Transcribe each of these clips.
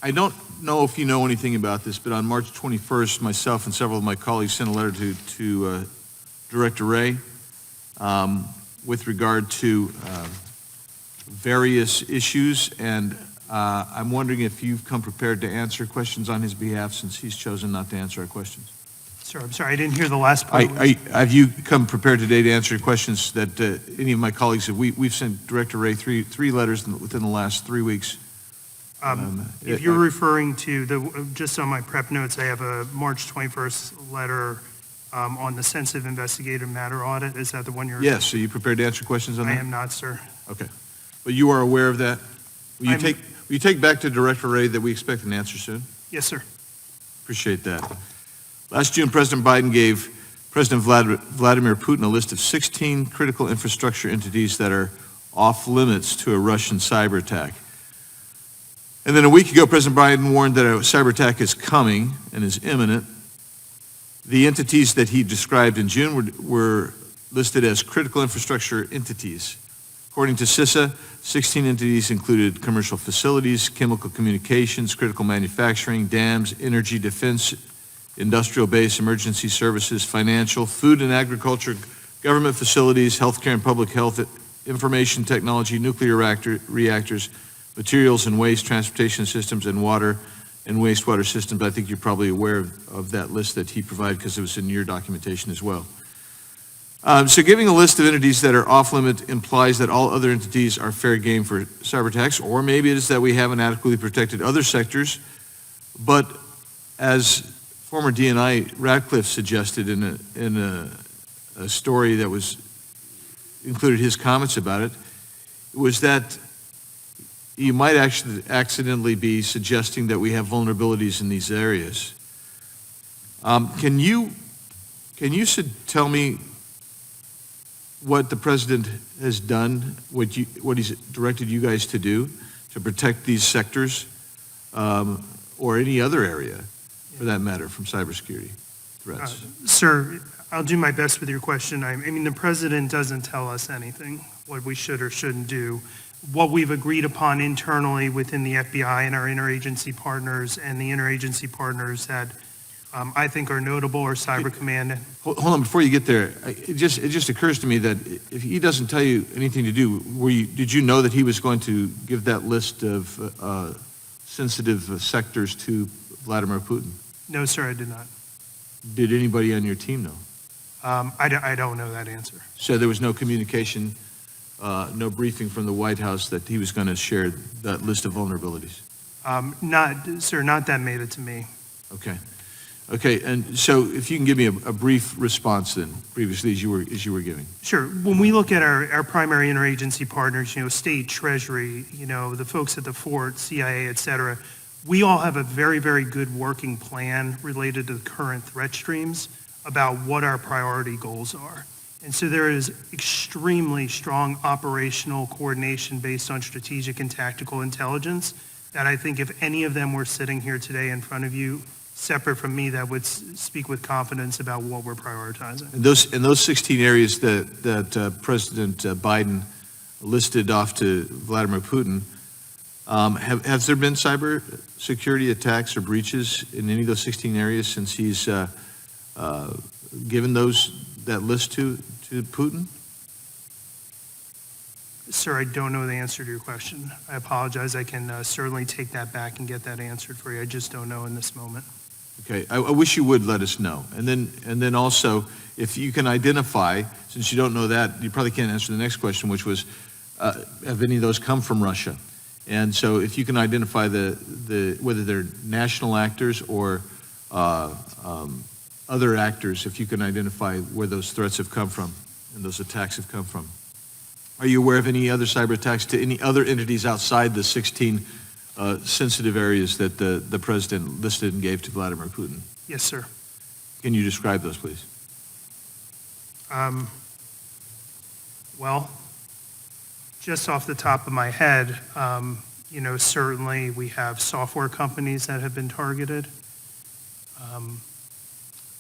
I don't know if you know anything about this, but on March 21st, myself and several of my colleagues sent a letter to Director Ray with regard to various issues, and I'm wondering if you've come prepared to answer questions on his behalf, since he's chosen not to answer our questions. Sir, I'm sorry, I didn't hear the last part. Have you come prepared today to answer questions that any of my colleagues have? We've sent Director Ray three letters within the last 3 weeks. If you're referring to just on my prep notes, I have a March 21st letter on the sensitive investigative matter audit. Is that the one you're? Yes. Are you prepared to answer questions on that? I am not, sir. Okay. But you are aware of that? Will you take back to Director Ray that we expect an answer soon? Yes, sir. Appreciate that. Last June, President Biden gave President Vladimir Putin a list of 16 critical infrastructure entities that are off limits to a Russian cyber attack. And then a week ago, President Biden warned that a cyber attack is coming and is imminent. The entities that he described in June were listed as critical infrastructure entities. According to CISA, 16 entities included commercial facilities, chemical communications, critical manufacturing, dams, energy, defense, industrial base, emergency services, financial, food and agriculture, government facilities, healthcare and public health, information technology, nuclear reactors, materials and waste, transportation systems, and water and wastewater systems. I think you're probably aware of that list that he provided because it was in your documentation as well. So giving a list of entities that are off limit implies that all other entities are fair game for cyber attacks, or maybe it is that we haven't adequately protected other sectors. But as former DNI Radcliffe suggested in a story that included his comments about it, was that you might actually accidentally be suggesting that we have vulnerabilities in these areas. Can you tell me what the president has done, what he's directed you guys to do to protect these sectors, or any other area, for that matter, from cybersecurity threats? Sir, I'll do my best with your question. I mean, the president doesn't tell us anything, what we should or shouldn't do. What we've agreed upon internally within the FBI and our interagency partners and the interagency partners that I think are notable are Cyber Command. Hold on, before you get there, it just occurs to me that if he doesn't tell you anything to do, did you know that he was going to give that list of sensitive sectors to Vladimir Putin? No, sir, I did not. Did anybody on your team know? I don't know that answer. So there was no communication, no briefing from the White House that he was going to share that list of vulnerabilities? Not that made it to me. Okay, and so if you can give me a brief response then, previously as you were giving. Sure. When we look at our primary interagency partners, state, treasury, the folks at the fort, CIA, et cetera, we all have a very, very good working plan related to the current threat streams about what our priority goals are. And so there is extremely strong operational coordination based on strategic and tactical intelligence that I think if any of them were sitting here today in front of you, separate from me, that would speak with confidence about what we're prioritizing. And those 16 areas that President Biden listed off to Vladimir Putin, have there been cyber security attacks or breaches in any of those 16 areas since he's given that list to Putin? Sir, I don't know the answer to your question. I apologize. I can certainly take that back and get that answered for you. I just don't know in this moment. Okay, I wish you would let us know. And then also, if you can identify, since you don't know that, you probably can't answer the next question, which was, have any of those come from Russia? And so if you can identify whether they're national actors or other actors, if you can identify where those threats have come from and those attacks have come from. Are you aware of any other cyber attacks to any other entities outside the 16 sensitive areas that the president listed and gave to Vladimir Putin? Yes, sir. Can you describe those, please? Well, just off the top of my head, certainly we have software companies that have been targeted. I'm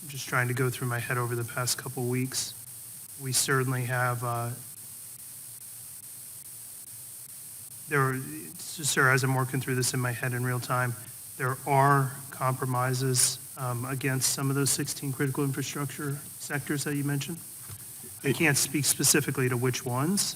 just trying to go through my head over the past couple weeks. We certainly have Sir, as I'm working through this in my head in real time, there are compromises against some of those 16 critical infrastructure sectors that you mentioned. I can't speak specifically to which ones,